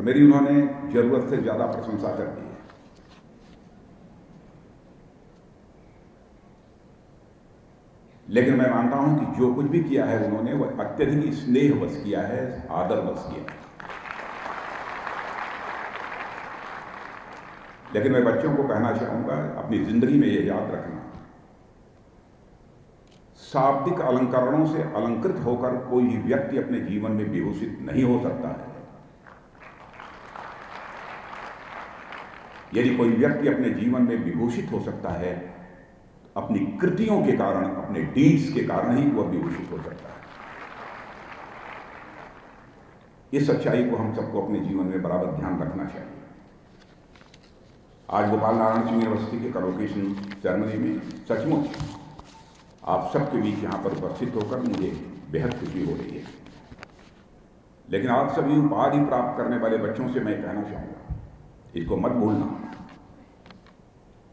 मेरी उन्होंने जरूरत से ज्यादा प्रशंसा कर दी है। लेकिन मैं मानता हूं कि जो कुछ भी किया है उन्होंने वह अत्यधिक स्नेहवश किया है, आदरवश किया है। लेकिन मैं बच्चों को कहना चाहूंगा, अपनी जिंदगी में यह याद रखना, शाब्दिक अलंकरणों से अलंकृत होकर कोई भी व्यक्ति अपने जीवन में विभूषित नहीं हो सकता है। यदि कोई व्यक्ति अपने जीवन में विभूषित हो सकता है, अपनी कृतियों के कारण, अपने डीड्स के कारण ही वह विभूषित हो सकता है। इस सच्चाई को हम सबको अपने जीवन में बराबर ध्यान रखना चाहिए। आज गोपाल नारायण सिंह यूनिवर्सिटी के कन्वोकेशन सेरेमनी में सचमुच आप सबके बीच यहां पर उपस्थित होकर मुझे बेहद खुशी हो रही है। लेकिन आप सभी उपाधि प्राप्त करने वाले बच्चों से मैं कहना चाहूंगा, इसको मत भूलना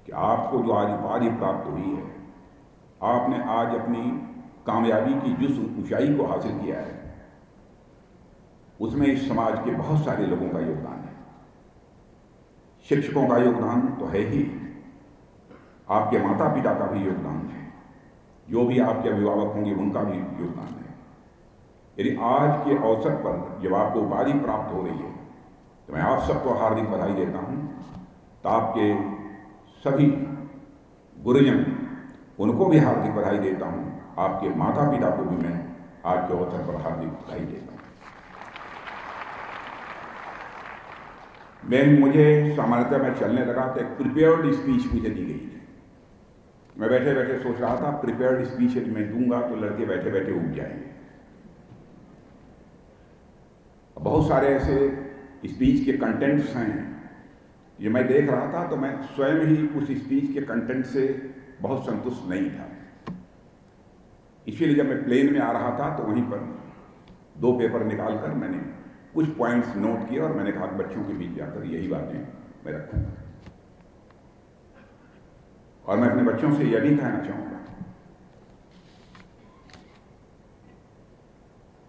कि आपको जो आज उपाधि प्राप्त हुई है, आपने आज अपनी कामयाबी की जिस ऊंचाई को हासिल किया है, उसमें इस समाज के बहुत सारे लोगों का योगदान है। शिक्षकों का योगदान तो है ही, आपके माता पिता का भी योगदान है, जो भी आपके अभिभावक होंगे उनका भी योगदान है। यदि आज के अवसर पर जब आपको उपाधि प्राप्त हो रही है, तो मैं आप सबको हार्दिक बधाई देता हूं। तो आपके सभी गुरुजन, उनको भी हार्दिक बधाई देता हूं। आपके माता पिता को भी मैं आज के अवसर पर हार्दिक बधाई देता हूं। मुझे सामान्यतः मैं चलने लगा तो एक प्रिपेयर्ड स्पीच मुझे दी गई थी। मैं बैठे बैठे सोच रहा था, प्रिपेयर्ड स्पीच यदि मैं दूंगा तो लड़के बैठे बैठे उग जाएंगे। बहुत सारे ऐसे स्पीच के कंटेंट्स हैं, ये मैं देख रहा था तो मैं स्वयं ही उस स्पीच के कंटेंट से बहुत संतुष्ट नहीं था। इसलिए जब मैं प्लेन में आ रहा था तो वहीं पर 2 पेपर निकालकर मैंने कुछ पॉइंट्स नोट किए और मैंने कहा बच्चों के बीच जाकर यही बातें मैं रखूंगा। और मैं अपने बच्चों से यह भी कहना चाहूंगा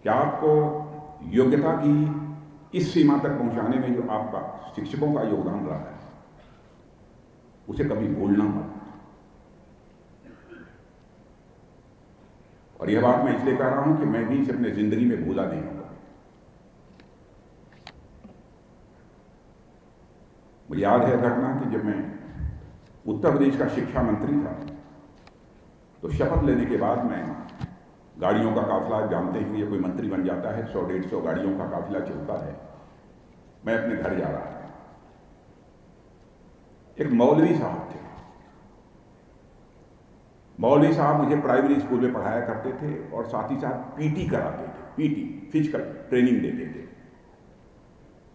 कि आपको योग्यता की इस सीमा तक पहुंचाने में जो आपका शिक्षकों का योगदान रहा है, उसे कभी भूलना मत। और यह बात मैं इसलिए कह रहा हूं कि मैं भी इसे अपने जिंदगी में भूला नहीं हूं। मुझे याद है घटना कि जब मैं उत्तर प्रदेश का शिक्षा मंत्री था, तो शपथ लेने के बाद मैं गाड़ियों का काफिला, जानते हैं ये कोई मंत्री बन जाता है 100-150 गाड़ियों का काफिला चलता है, मैं अपने घर जा रहा था। एक मौलवी साहब थे। मौलवी साहब मुझे प्राइमरी स्कूल में पढ़ाया करते थे और साथ ही साथ पीटी कराते थे, पीटी फिजिकल ट्रेनिंग देते थे।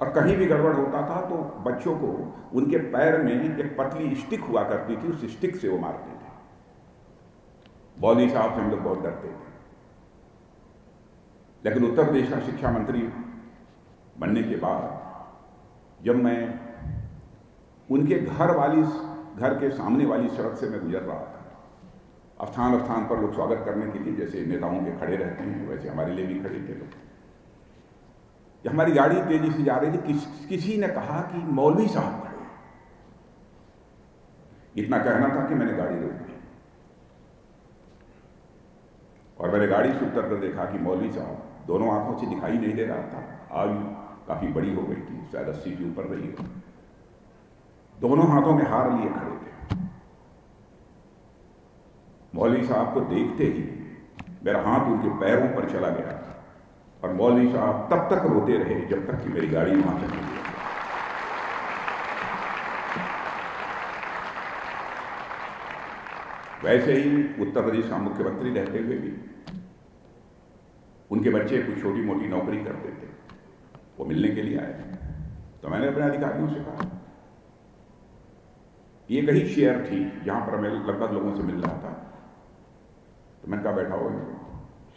और कहीं भी गड़बड़ होता था तो बच्चों को उनके पैर में एक पतली स्टिक हुआ करती थी, उस स्टिक से वो मारते थे। मौलवी साहब से हम लोग बहुत डरते थे। लेकिन उत्तर प्रदेश का शिक्षा मंत्री बनने के बाद जब मैं उनके घर के सामने वाली सड़क से मैं गुजर रहा था, स्थान पर लोग स्वागत करने के लिए जैसे नेताओं के खड़े रहते हैं, वैसे हमारे लिए भी खड़े थे लोग। जब हमारी गाड़ी तेजी से जा रही थी, किसी ने कहा कि मौलवी साहब खड़े। इतना कहना था कि मैंने गाड़ी रोक दी और मैंने गाड़ी से उतर कर देखा कि मौलवी साहब दोनों आंखों से दिखाई नहीं दे रहा था, आयु काफी बड़ी हो गई थी, शायद 80 के ऊपर रही हो, दोनों हाथों में हार लिए खड़े थे। मौलवी साहब को देखते ही मेरा हाथ उनके पैरों पर चला गया और मौलवी साहब तब तक रोते रहे जब तक कि मेरी गाड़ी वहां तक नहीं गई। वैसे ही उत्तर प्रदेश का मुख्यमंत्री रहते हुए भी उनके बच्चे कुछ छोटी मोटी नौकरी करते थे, वो मिलने के लिए आए। तो मैंने अपने अधिकारियों से कहा, ये कहीं शेयर थी जहां पर मैं लगभग लोगों से मिल रहा था, तो मैंने कहा बैठा हो,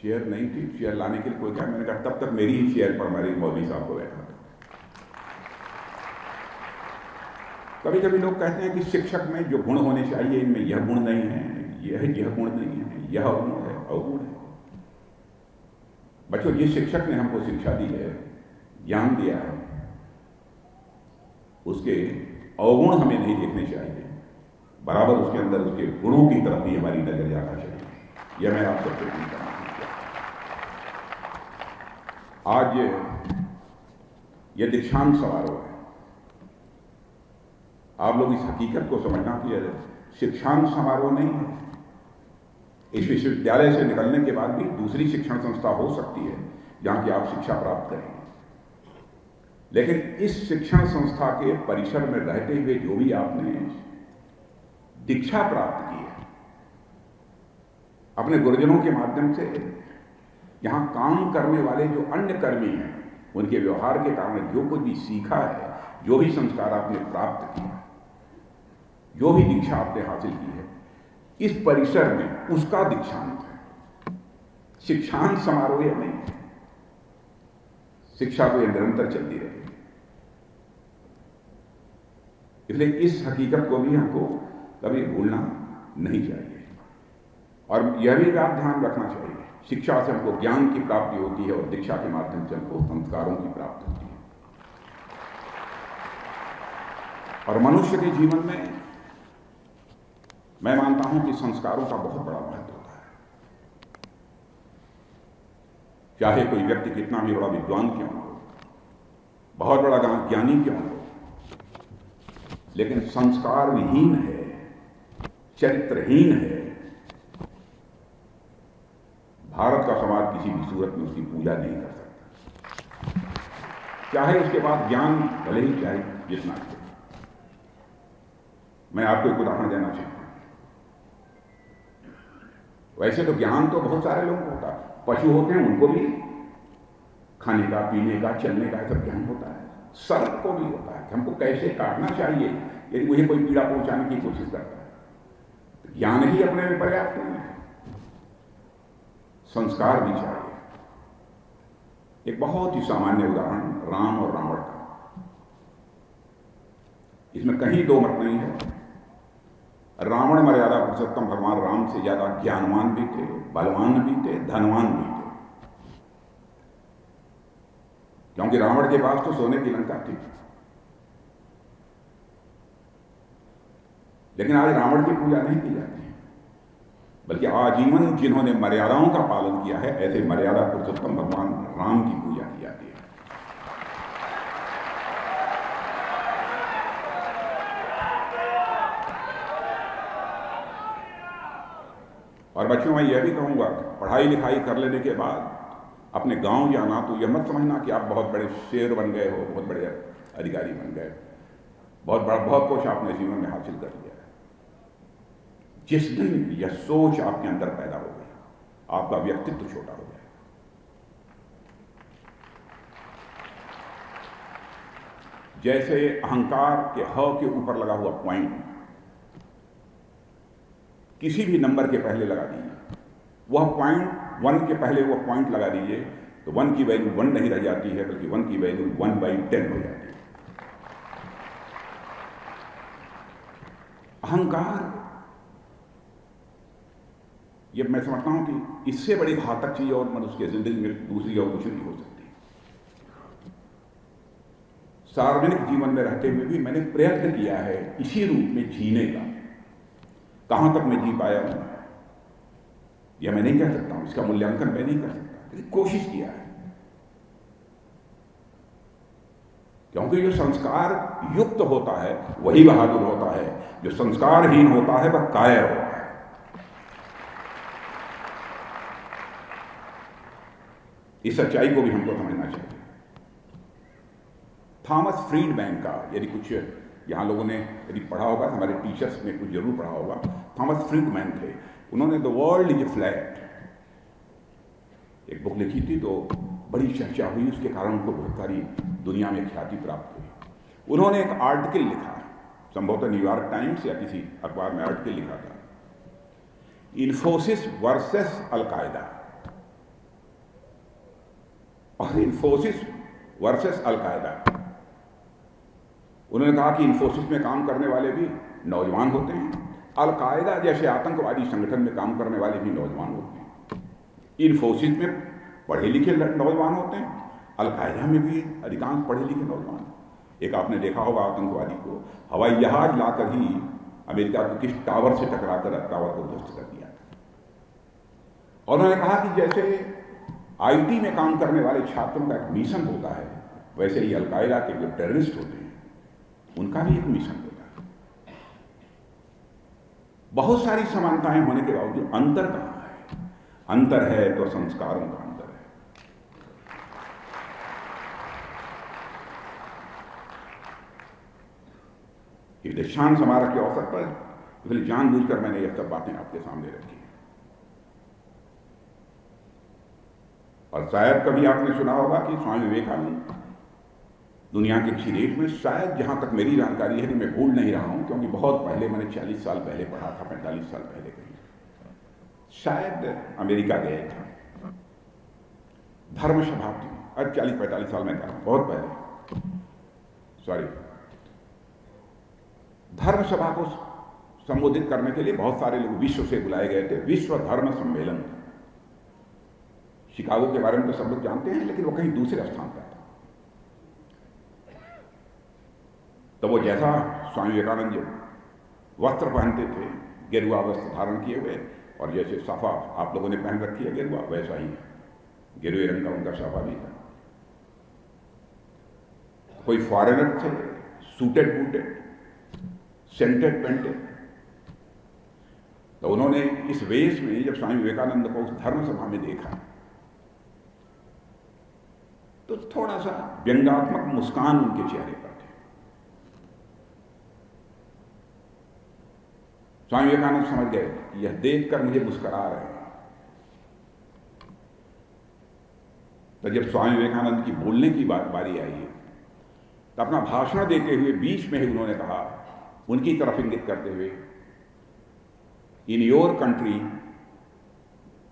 शेयर नहीं थी, शेयर लाने के लिए कोई क्या। मैंने कहा तब तक मेरी ही शेयर पर मेरे मौलवी साहब को बैठा था। कभी कभी लोग कहते हैं कि शिक्षक में जो गुण होने चाहिए, इनमें यह गुण नहीं है, यह गुण नहीं है, यह अवगुण है, अवगुण है। बच्चों, जिस शिक्षक ने हमको शिक्षा दी है, ज्ञान दिया है, उसके अवगुण हमें नहीं देखने चाहिए, बराबर उसके अंदर उसके गुणों की तरफ भी हमारी नजर जाना चाहिए। यह मैं आप सबसे अपील करना चाहूँगा। आज यह दीक्षांत समारोह है। आप लोग इस हकीकत को समझना कि यह शिक्षांत समारोह नहीं है। इस विश्वविद्यालय से निकलने के बाद भी दूसरी शिक्षण संस्था हो सकती है जहां की आप शिक्षा प्राप्त करेंगे, लेकिन इस शिक्षण संस्था के परिसर में रहते हुए जो भी आपने दीक्षा प्राप्त की है अपने गुरुजनों के माध्यम से, यहां काम करने वाले जो अन्य कर्मी हैं उनके व्यवहार के कारण जो कुछ भी सीखा है, जो भी संस्कार आपने प्राप्त किया, जो भी दीक्षा आपने हासिल की है, इस परिसर में उसका दीक्षांत है। शिक्षांत समारोह नहीं है। शिक्षा तो यह निरंतर चलती रहेगी। इसलिए इस हकीकत को भी हमको कभी भूलना नहीं चाहिए और यह भी बात ध्यान रखना चाहिए, शिक्षा से हमको ज्ञान की प्राप्ति होती है और दीक्षा के माध्यम से हमको संस्कारों की प्राप्ति होती है। और मनुष्य के जीवन में मैं मानता हूं कि संस्कारों का बहुत बड़ा महत्व होता है। चाहे कोई व्यक्ति कितना भी बड़ा विद्वान क्यों हो, बहुत बड़ा ज्ञानी क्यों हो, लेकिन संस्कार विहीन है, चरित्रहीन है, भारत का समाज किसी भी सूरत में उसकी पूजा नहीं कर सकता, चाहे उसके पास ज्ञान भले ही चाहे जितना हो। मैं आपको एक उदाहरण देना चाहता हूं। वैसे तो ज्ञान तो बहुत सारे लोगों को होता है, पशु होते हैं उनको भी खाने का, पीने का, चलने का सब ज्ञान होता है। सर्प को भी होता है कि हमको कैसे काटना चाहिए यदि मुझे कोई पीड़ा पहुंचाने की कोशिश करता है। तो ज्ञान ही अपने में पर्याप्त नहीं है, संस्कार भी चाहिए। एक बहुत ही सामान्य उदाहरण राम और रावण का, इसमें कहीं दो मत नहीं है। रावण मर्यादा पुरुषोत्तम भगवान राम से ज्यादा ज्ञानवान भी थे, बलवान भी थे, धनवान भी थे, क्योंकि रावण के पास तो सोने की लंका थी। लेकिन आज रावण की पूजा नहीं की जाती, बल्कि आजीवन जिन्होंने मर्यादाओं का पालन किया है ऐसे मर्यादा पुरुषोत्तम भगवान राम की पूजा की जाती है। और बच्चों मैं यह भी कहूंगा, पढ़ाई लिखाई कर लेने के बाद अपने गांव जाना तो यह मत समझना कि आप बहुत बड़े शेर बन गए हो, बहुत बड़े अधिकारी बन गए, बहुत कुछ आपने जीवन में हासिल कर लिया है। जिस दिन यह सोच आपके अंदर पैदा हो गई, आपका व्यक्तित्व छोटा हो गया। जैसे अहंकार के ह के ऊपर लगा हुआ पॉइंट किसी भी नंबर के पहले लगा दीजिए, वह पॉइंट 1 के पहले वह पॉइंट लगा दीजिए तो 1 की वैल्यू 1 नहीं रह जाती है, बल्कि 1 की वैल्यू 1/10 हो जाती है। अहंकार, ये मैं समझता हूं कि इससे बड़ी घातक चीज और मनुष्य की जिंदगी में दूसरी और कुछ नहीं हो सकती। सार्वजनिक जीवन में रहते हुए भी मैंने प्रयत्न किया है इसी रूप में जीने का। कहां तक मैं जी पाया हूं यह मैं नहीं कह सकता हूं, इसका मूल्यांकन मैं नहीं कर सकता, लेकिन कोशिश किया है। क्योंकि जो संस्कार युक्त होता है वही बहादुर होता है, जो संस्कारहीन होता है वह कायर होता है। इस सच्चाई को भी हमको समझना चाहिए। थॉमस फ्रीडमैन का यदि कुछ यहां लोगों ने यदि पढ़ा होगा, हमारे टीचर्स ने कुछ जरूर पढ़ा होगा, थॉमस फ्रीडमैन थे, उन्होंने द वर्ल्ड इज फ्लैट एक बुक लिखी थी, तो बड़ी चर्चा हुई, उसके कारण उनको बहुत सारी दुनिया में ख्याति प्राप्त हुई। उन्होंने एक आर्टिकल लिखा, संभवतः न्यूयॉर्क टाइम्स या किसी अखबार में आर्टिकल लिखा था, इन्फोसिस वर्सेस अलकायदा, और इन्फोसिस वर्सेस अलकायदा। उन्होंने कहा कि इन्फोसिस में काम करने वाले भी नौजवान होते हैं, अलकायदा जैसे आतंकवादी संगठन में काम करने वाले भी नौजवान होते हैं। इन्फोसिस में पढ़े लिखे नौजवान होते हैं, अलकायदा में भी अधिकांश पढ़े लिखे नौजवान। एक आपने देखा होगा आतंकवादी को हवाई जहाज लाकर ही अमेरिका के किस टावर से टकराकर टावर को ध्वस्त कर दिया था। और उन्होंने कहा कि जैसे आईटी में काम करने वाले छात्रों का एक मिशन होता है, वैसे ही अलकायदा के जो टेररिस्ट होते हैं उनका भी एक मिशन होता है। बहुत सारी समानताएं होने के बावजूद अंतर कहां है? अंतर है तो संस्कारों का अंतर है। ये दीक्षांत समारोह के अवसर पर इसलिए जानबूझकर मैंने ये सब बातें आपके सामने रखी हैं। और शायद कभी आपने सुना होगा कि स्वामी विवेकानंद दुनिया के किसी देश में, शायद जहां तक मेरी जानकारी है, मैं भूल नहीं रहा हूं क्योंकि बहुत पहले मैंने 40 साल पहले पढ़ा था, 45 साल पहले कहीं, शायद अमेरिका गए थे धर्म शताब्दी में। अब 40-45 साल में था, बहुत पहले, सॉरी, धर्म सभा को संबोधित करने के लिए बहुत सारे लोग विश्व से बुलाए गए थे। विश्व धर्म सम्मेलन था। शिकागो के बारे में तो सब लोग जानते हैं, लेकिन वो कहीं दूसरे स्थान पर था। तो वो जैसा स्वामी विवेकानंद जो वस्त्र पहनते थे, गेरुआ वस्त्र धारण किए हुए, और जैसे साफा आप लोगों ने पहन रखी है गेरुआ, वैसा ही गेरुए रंग का उनका साफा भी था। कोई फॉरेनर थे, सूटेड बूटेड, सेंटेड पेंटेड। तो उन्होंने इस वेश में जब स्वामी विवेकानंद को उस धर्म सभा में देखा तो थोड़ा सा व्यंग्यात्मक मुस्कान उनके चेहरे पर थे। स्वामी विवेकानंद समझ गए कि यह देखकर मुझे मुस्कुरा रहे हैं। तो जब स्वामी विवेकानंद की बोलने की बारी आई है तो अपना भाषण देते हुए बीच में ही उन्होंने कहा, उनकी तरफ इंगित करते हुए, इन योर कंट्री,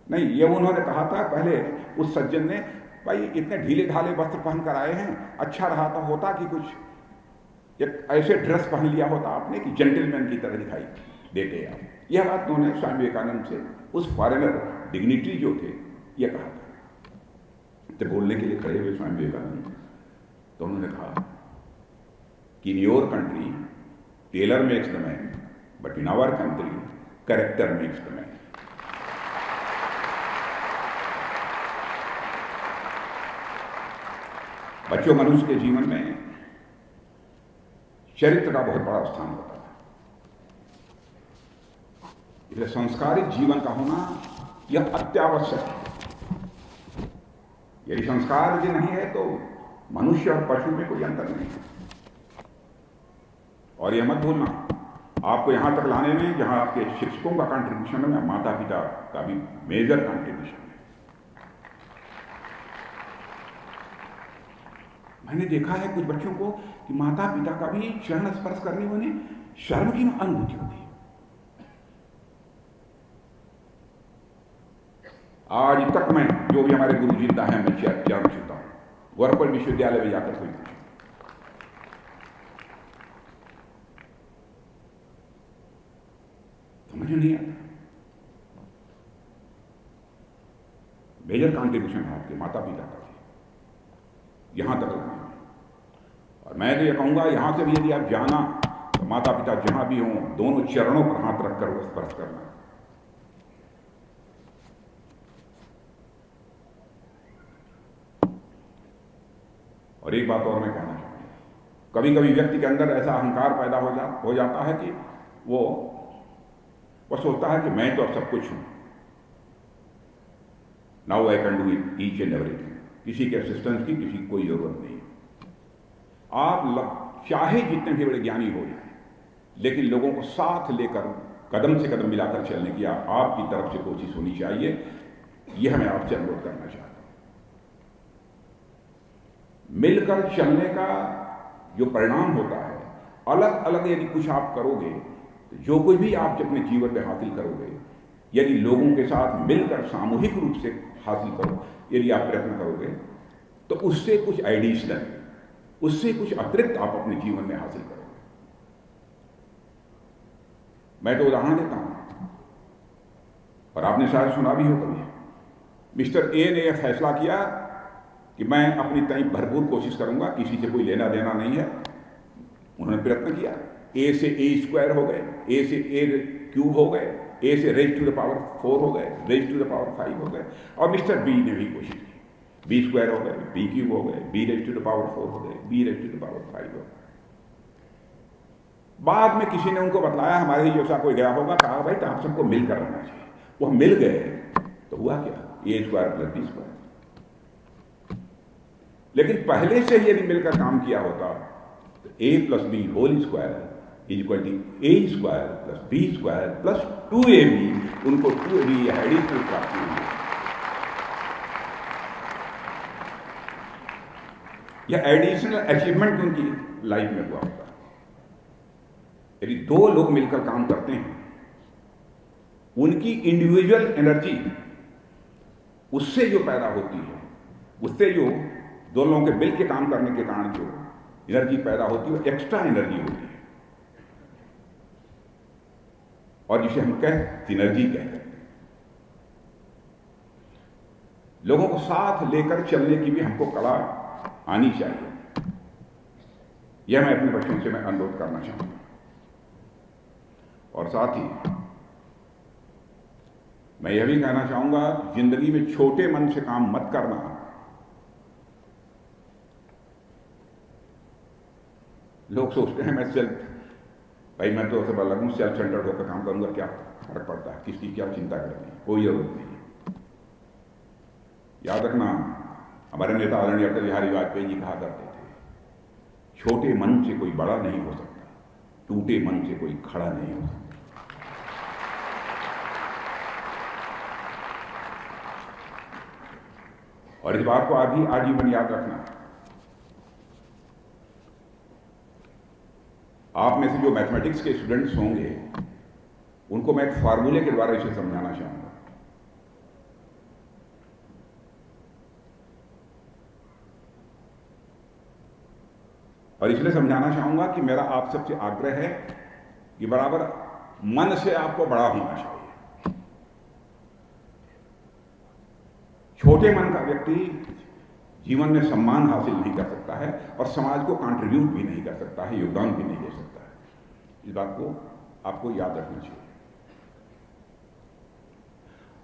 नहीं, ये उन्होंने कहा था पहले उस सज्जन ने, भाई इतने ढीले ढाले वस्त्र पहनकर आए हैं, अच्छा रहा था होता कि कुछ एक ऐसे ड्रेस पहन लिया होता आपने कि जेंटलमैन की तरह दिखाई देते आप। यह बात उन्होंने स्वामी विवेकानंद से उस फॉरेनर डिग्निटरी जो थे यह कहा था। तो बोलने के लिए खड़े हुए स्वामी विवेकानंद, तो उन्होंने कहा कि in your country tailor makes the man, but in our country character makes the man. बच्चों, मनुष्य के जीवन में चरित्र का बहुत बड़ा स्थान होता है। इसलिए संस्कारित जीवन का होना यह अत्यावश्यक है। यदि संस्कार यदि नहीं है तो मनुष्य और पशु में कोई अंतर नहीं है। और यह मत भूलना, आपको यहां तक लाने में जहां आपके शिक्षकों का कंट्रीब्यूशन है, माता पिता का भी मेजर कंट्रीब्यूशन है। मैंने देखा है कुछ बच्चों को कि माता पिता का भी चरण स्पर्श करने में उन्हें शर्म की अनुभूति होती है। आज तक मैं जो भी हमारे गुरु जिंदा है, मैं चरण छूता हूं। गोरखपुर विश्वविद्यालय में जाकर कोई पूछे, समझ नहीं आता। मेजर कंट्रीब्यूशन है आपके माता पिता का भी यहां तक लाना। और मैं तो ये कहूंगा, यहां से भी यदि आप जाना तो माता पिता जहां भी हों, दोनों चरणों पर हाथ रखकर वो स्पर्श करना। और एक बात और मैं कहना चाहूंगा, कभी कभी व्यक्ति के अंदर ऐसा अहंकार पैदा हो जाता है कि वो सोचता है कि मैं तो अब सब कुछ हूं, now I can do each and everything. किसी के असिस्टेंस की किसी कोई जरूरत नहीं। आप चाहे जितने भी बड़े ज्ञानी हो जाए, लेकिन लोगों को साथ लेकर कदम से कदम मिलाकर चलने की आपकी तरफ से कोशिश होनी चाहिए। यह मैं आपसे अनुरोध करना चाहता हूं। मिलकर चलने का जो परिणाम होता है, अलग अलग यदि कुछ आप करोगे तो जो कुछ भी आप अपने जीवन में हासिल करोगे, यदि लोगों के साथ मिलकर सामूहिक रूप से हासिल करो, यदि आप प्रयत्न करोगे तो उससे कुछ एडिशनल, उससे कुछ अतिरिक्त आप अपने जीवन में हासिल करोगे। मैं तो उदाहरण देता हूं, और आपने शायद सुना भी हो कभी, मिस्टर ए ने यह फैसला किया कि मैं अपनी तरफ भरपूर कोशिश करूंगा, किसी से कोई लेना देना नहीं है, उन्होंने प्रयत्न किया, ए से ए स्क्वायर हो गए, ए से ए क्यूब हो गए, ए से रेज टू द पावर 4 हो गए, रेज टू द पावर 5 हो गए, और मिस्टर बी ने भी कोशिश की, बी स्क्वायर हो गए, बी क्यूब हो गए, b raise to the power 4 हो गए, b raise to the power 5 हो गए। बाद में किसी ने उनको बताया, हमारे ही जैसा कोई गया होगा, कहा भाई तो आप सबको मिलकर रहना चाहिए। वो मिल गए तो हुआ क्या, ए स्क्वायर प्लस बी स्क्वायर। लेकिन पहले से ही यदि मिलकर काम किया होता तो A plus B whole square is equal to A square plus B square plus 2ab, उनको 2ab एडिशनल प्राप्ति हुई। यह एडिशनल अचीवमेंट उनकी लाइफ में हुआ होता। यदि दो लोग मिलकर काम करते हैं, उनकी इंडिविजुअल एनर्जी उससे जो पैदा होती है, उससे जो दो लोगों के मिल के काम करने के कारण जो एनर्जी पैदा होती है, वो एक्स्ट्रा एनर्जी होती है, और जिसे हम सिनर्जी कहते हैं। लोगों को साथ लेकर चलने की भी हमको कला आनी चाहिए। यह मैं अपने बच्चों से मैं अनुरोध करना चाहूंगा। और साथ ही मैं यह भी कहना चाहूंगा, जिंदगी में छोटे मन से काम मत करना। लोग सोचते हैं भाई मैं तो सब अलग हूं, सेल्फ सेंटर्ड होकर काम करूंगा, क्या फर्क पड़ता है, किसकी क्या चिंता करनी, कोई जरूरत नहीं है। याद रखना, हमारे नेता आदरणीय अटल बिहारी वाजपेयी जी कहा करते थे, छोटे मन से कोई बड़ा नहीं हो सकता, टूटे मन से कोई खड़ा नहीं हो सकता। और इस बात को आजीवन याद रखना। आप में से जो मैथमेटिक्स के स्टूडेंट्स होंगे, उनको मैं एक फार्मूले के द्वारा इसे समझाना चाहूंगा। और इसलिए समझाना चाहूंगा कि मेरा आप सबसे आग्रह है कि बराबर मन से आपको बड़ा होना चाहिए। छोटे मन का व्यक्ति जीवन में सम्मान हासिल नहीं कर सकता है और समाज को कंट्रीब्यूट भी नहीं कर सकता है, योगदान भी नहीं दे सकता है। इस बात को आपको याद रखना चाहिए।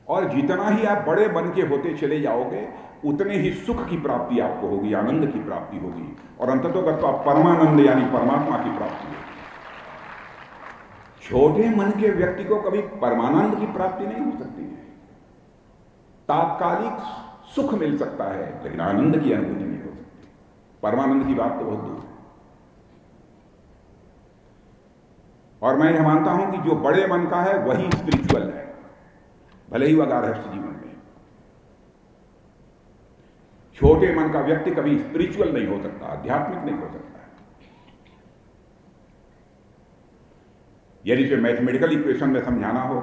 और जितना ही आप बड़े बन के होते चले जाओगे, उतने ही सुख की प्राप्ति आपको होगी, आनंद की प्राप्ति होगी, और अंततोगत तो आप परमानंद यानी परमात्मा की प्राप्ति होगी। छोटे मन के व्यक्ति को कभी परमानंद की प्राप्ति नहीं हो सकती है। तात्कालिक सुख मिल सकता है, लेकिन आनंद की अनुभूति नहीं हो सकती। परमानंद की बात तो बहुत दूर है। और मैं यह मानता हूं कि जो बड़े मन का है वही स्पिरिचुअल है, भले ही वह गारहस्थ जीवन में। छोटे मन का व्यक्ति कभी स्पिरिचुअल नहीं हो सकता, आध्यात्मिक नहीं हो सकता है। यदि इसे मैथमेटिकल इक्वेशन में समझाना हो,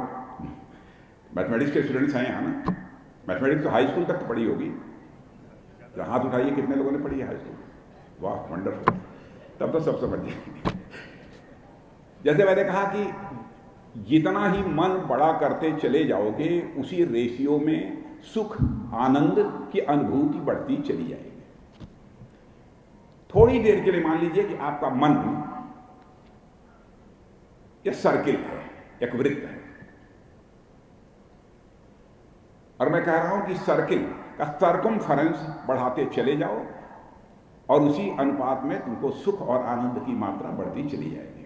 मैथमेटिक्स के स्टूडेंट्स हैं यहां ना, मैथमेटिक्स तो हाई स्कूल तक तो पढ़ी होगी। हाथ उठाइए, कितने लोगों ने पढ़ी है हाई स्कूल? वाह, वंडरफुल, तब तो सब समझ जाएंगे। जैसे मैंने कहा कि जितना ही मन बड़ा करते चले जाओगे, उसी रेशियो में सुख आनंद की अनुभूति बढ़ती चली जाएगी। थोड़ी देर के लिए मान लीजिए कि आपका मन एक सर्किल है, एक वृत्त है, और मैं कह रहा हूं कि सर्किल का सर्कमफेरेंस बढ़ाते चले जाओ और उसी अनुपात में तुमको सुख और आनंद की मात्रा बढ़ती चली जाएगी।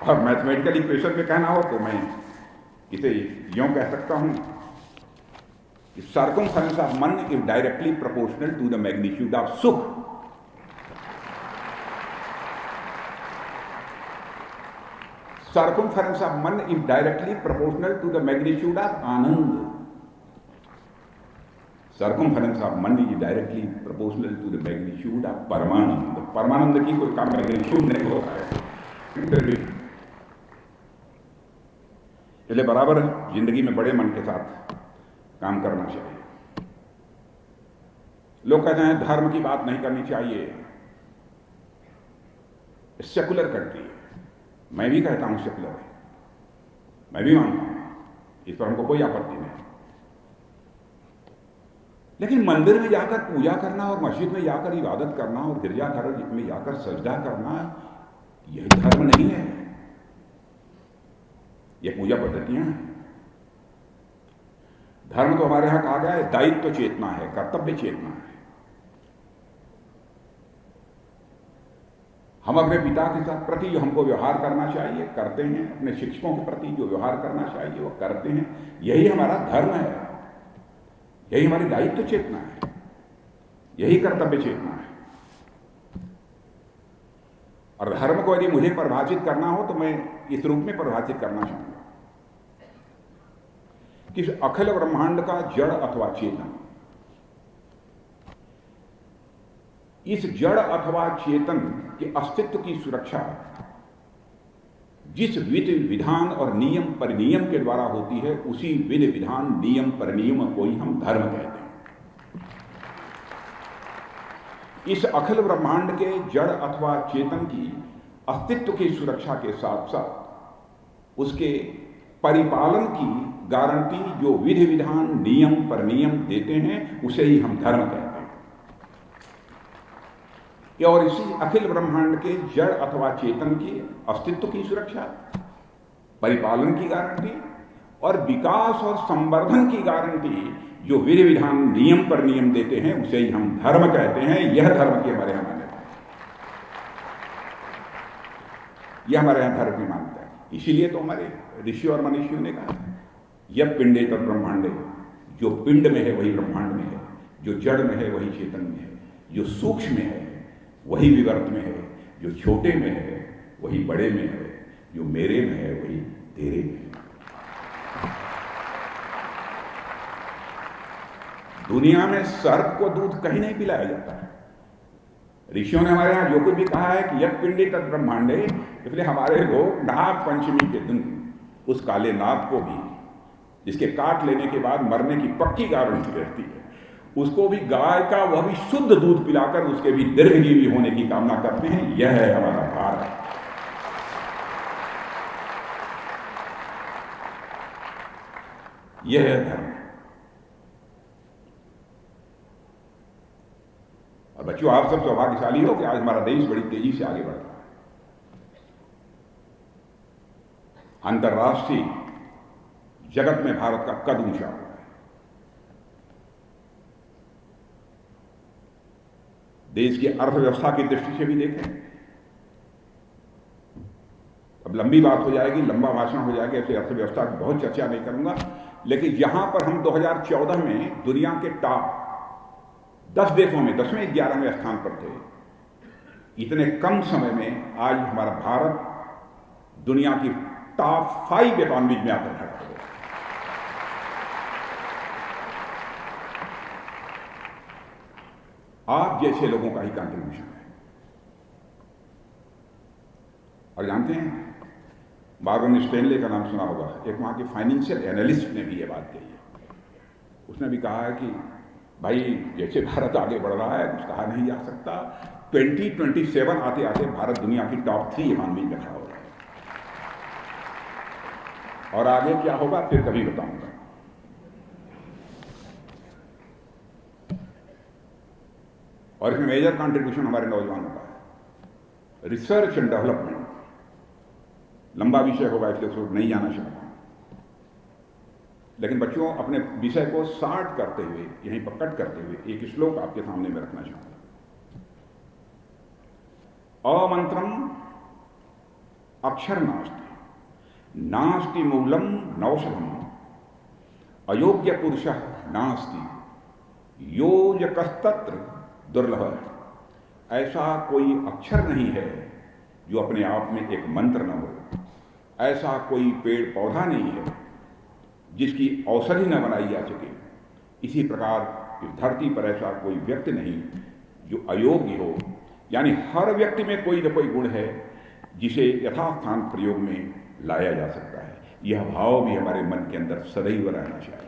और मैथमेटिकल इक्वेशन में कहना हो तो मैं इसे यूं कह सकता हूं कि सर्कमफेरेंस ऑफ मन is directly proportional to the magnitude of सुख। Circumference of man is directly proportional to the magnitude of Anand. Circumference of man is directly proportional to the magnitude of परमानंद। परमानंद की कोई काम मैग्नीट्यूड नहीं होता है, फिर भी इसलिए बराबर जिंदगी में बड़े मन के साथ काम करना चाहिए। लोग कहते हैं धर्म की बात नहीं करनी चाहिए, सेकुलर कंट्री है। मैं भी कहता हूं सेकुलर है, मैं भी मानता हूं, इस पर हमको कोई आपत्ति नहीं। लेकिन मंदिर में जाकर पूजा करना और मस्जिद में जाकर इबादत करना और गिरजाघर में जाकर सजदा करना, यह धर्म नहीं है। यह पूजा पद्धतियां हैं। धर्म तो हमारे यहां कहा गया है दायित्व चेतना है, कर्तव्य चेतना है। हम अपने पिता के साथ प्रति जो हमको व्यवहार करना चाहिए करते हैं, अपने शिक्षकों के प्रति जो व्यवहार करना चाहिए वो करते हैं। यही हमारा धर्म है, यही हमारी दायित्व चेतना है, यही कर्तव्य चेतना है। और धर्म को यदि मुझे परिभाषित करना हो तो मैं इस रूप में परिभाषित करना चाहूंगा कि इस अखिल ब्रह्मांड का जड़ अथवा चेतन, इस जड़ अथवा चेतन के अस्तित्व की सुरक्षा जिस विधि विधान और नियम परिनियम के द्वारा होती है, उसी विधि विधान नियम परिनियम को ही हम धर्म कहते हैं। इस अखिल ब्रह्मांड के जड़ अथवा चेतन की अस्तित्व की सुरक्षा के साथ साथ उसके परिपालन की गारंटी जो विधि विधान नियम परिनियम देते हैं, उसे ही हम धर्म कहते हैं। और इसी अखिल ब्रह्मांड के जड़ अथवा चेतन की अस्तित्व की सुरक्षा, परिपालन की गारंटी और विकास और संवर्धन की गारंटी जो विधि विधान नियम पर नियम देते हैं, उसे ही हम धर्म कहते हैं। यह धर्म की हमारे यहां मान्यता है, यह हमारे यहां धर्म की मान्यता है। इसीलिए तो हमारे ऋषि और मनीषियों ने कहा यह पिंडे तद ब्रह्मांडे, जो पिंड में है वही ब्रह्मांड में है, जो जड़ में है वही चेतन में है, जो सूक्ष्म में है वही विवर्त में है, जो छोटे में है वही बड़े में है, जो मेरे में है वही तेरे में है। दुनिया में सर्प को दूध कहीं नहीं पिलाया जाता है। ऋषियों ने हमारे यहां जो कुछ भी कहा है कि यद पिंडे तद ब्रह्मांडे, इसलिए हमारे लोग नाग पंचमी के दिन उस काले नाग को भी, जिसके काट लेने के बाद मरने की पक्की गारंटी रहती है, उसको भी गाय का वह भी शुद्ध दूध पिलाकर उसके भी दीर्घजीवी होने की कामना करते हैं। यह है हमारा भारत। यह है धर्म। और बच्चों, आप सब सौभाग्यशाली हो कि आज हमारा देश बड़ी तेजी से आगे बढ़ रहा है। अंतर्राष्ट्रीय जगत में भारत का कद ऊंचा हुआ है। देश की अर्थव्यवस्था की दृष्टि से भी देखें, अब लंबी बात हो जाएगी, लंबा भाषण हो जाएगा, ऐसे अर्थव्यवस्था की बहुत चर्चा नहीं करूंगा, लेकिन जहां पर हम 2014 में दुनिया के टॉप 10 देशों में 10वें 11वें स्थान पर थे, इतने कम समय में आज हमारा भारत दुनिया की टॉप 5 इकोनॉमीज में आकर खड़ा हो गया। आप जैसे लोगों का ही कंट्रीब्यूशन है। और जानते हैं, मॉर्गन स्टैनले का नाम सुना होगा, एक वहां के फाइनेंशियल एनालिस्ट ने भी ये बात कही है। उसने भी कहा है कि भाई जैसे भारत आगे बढ़ रहा है कुछ कहा नहीं जा सकता, 2027 आते आते भारत दुनिया की टॉप 3 इकोनॉमी में खड़ा हो रहा है। और आगे क्या होगा फिर कभी बताऊंगा। और इसमें मेजर कंट्रीब्यूशन हमारे नौजवानों का है। रिसर्च एंड डेवलपमेंट लंबा विषय होगा, इसलिए उसको नहीं जाना चाहता, लेकिन बच्चों अपने विषय को शार्ट करते हुए, यहीं पर कट करते हुए एक श्लोक आपके सामने में रखना चाहूंगा। अमंत्रम अक्षर नास्ति, नास्ति मूलम नौषधम, अयोग्य पुरुष नास्ति, योजकस्तत्र दुर्लभ। ऐसा कोई अक्षर नहीं है जो अपने आप में एक मंत्र न हो, ऐसा कोई पेड़ पौधा नहीं है जिसकी औषधि न बनाई जा सके। इसी प्रकार इस धरती पर ऐसा कोई व्यक्ति नहीं जो अयोग्य हो, यानी हर व्यक्ति में कोई न कोई गुण है जिसे यथास्थान प्रयोग में लाया जा सकता है। यह भाव भी हमारे मन के अंदर सदैव रहना चाहिए।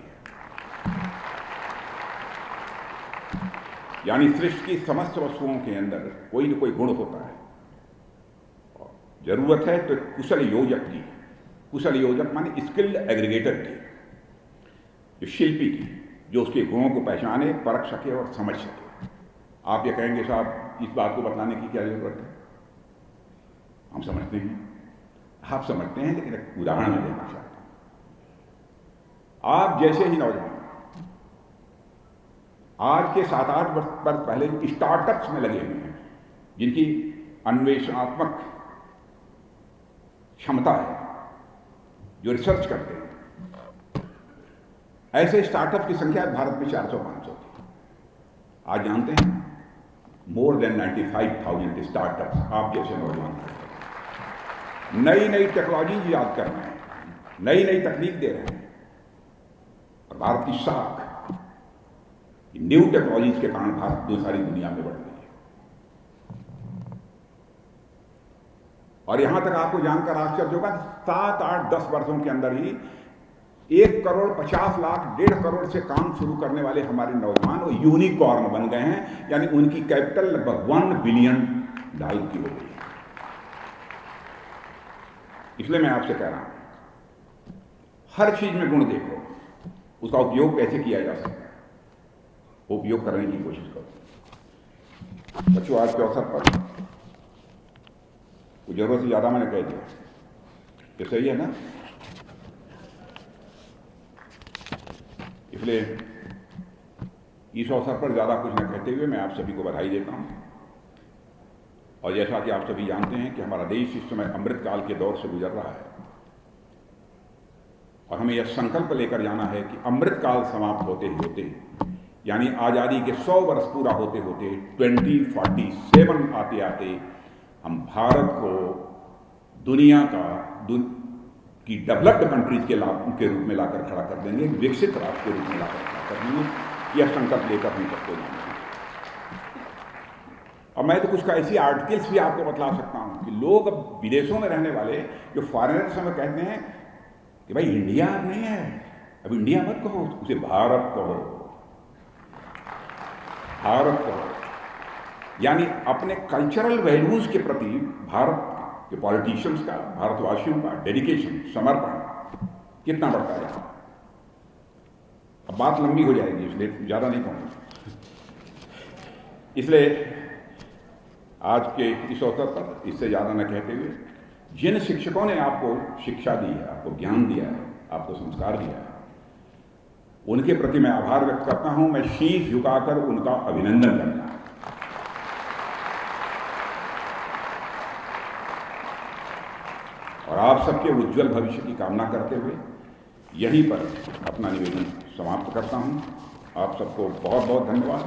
यानी सृष्टि की समस्त वस्तुओं के अंदर कोई न कोई गुण होता है। जरूरत है तो कुशल योजक की, कुशल योजक माने स्किल्ड एग्रीगेटर की, जो शिल्पी की, जो उसके गुणों को पहचाने, परख सके और समझ सके। आप ये कहेंगे साहब इस बात को बतलाने की क्या जरूरत है, हम समझते हैं, आप समझते हैं, लेकिन एक उदाहरण मैं देना चाहता हूं। आप जैसे ही नौजवान आज के 7-8 वर्ष पहले स्टार्टअप्स में लगे हुए हैं, जिनकी अन्वेषणात्मक क्षमता है, जो रिसर्च करते हैं, ऐसे स्टार्टअप की संख्या भारत में 400-500 थी। आज जानते हैं मोर देन 95,000 स्टार्टअप्स आप जैसे नौजवान नई नई टेक्नोलॉजी याद कर रहे हैं, नई नई तकनीक दे रहे हैं। और भारत की साख न्यू टेक्नोलॉजीज के कारण भारत सारी दुनिया में बढ़ रही है। और यहां तक आपको जानकर आश्चर्य होगा, 7-8-10 वर्षों के अंदर ही 1,50,00,000 1.5 करोड़ से काम शुरू करने वाले हमारे नौजवान वो यूनिकॉर्न बन गए हैं, यानी उनकी कैपिटल लगभग $1 बिलियन की हो गई है। इसलिए मैं आपसे कह रहा हूं, हर चीज में गुण देखो, उसका उपयोग कैसे किया जा सकता है, उपयोग करने की कोशिश करो। बच्चों, आज के अवसर पर कुछ जरूरत से ज्यादा मैंने कह दिया, ये सही है ना? इसलिए इस अवसर पर ज्यादा कुछ न कहते हुए मैं आप सभी को बधाई देता हूं। और जैसा कि आप सभी जानते हैं कि हमारा देश इस समय अमृतकाल के दौर से गुजर रहा है, और हमें यह संकल्प लेकर जाना है कि अमृतकाल समाप्त होते ही होते, यानी आजादी के 100 वर्ष पूरा होते होते 2047 आते आते हम भारत को दुनिया की डेवलप्ड कंट्रीज के रूप में लाकर खड़ा कर देंगे, विकसित राष्ट्र के रूप में लाकर खड़ा कर देंगे। यह संकल्प लेकर हम सबको जाना है। और मैं तो कुछ ऐसी आर्टिकल्स भी आपको बतला सकता हूं कि लोग अब विदेशों में रहने वाले जो फॉरेनर्स हमें कहते हैं कि भाई इंडिया अब नहीं है, अब इंडिया मत कहो, उसे भारत कहो, भारत कहो। यानी अपने कल्चरल वैल्यूज के प्रति भारत के पॉलिटिशियंस का, भारतवासियों का डेडिकेशन, समर्पण कितना बढ़ता है। अब बात लंबी हो जाएगी, इसलिए ज्यादा नहीं कहूंगा। इसलिए आज के इस अवसर पर इससे ज्यादा न कहते हुए, जिन शिक्षकों ने आपको शिक्षा दी है, आपको ज्ञान दिया है, आपको संस्कार दिया है, उनके प्रति मैं आभार व्यक्त करता हूं। मैं शीश झुकाकर उनका अभिनंदन करता हूं। और आप सबके उज्जवल भविष्य की कामना करते हुए यहीं पर अपना निवेदन समाप्त करता हूं। आप सबको बहुत बहुत धन्यवाद।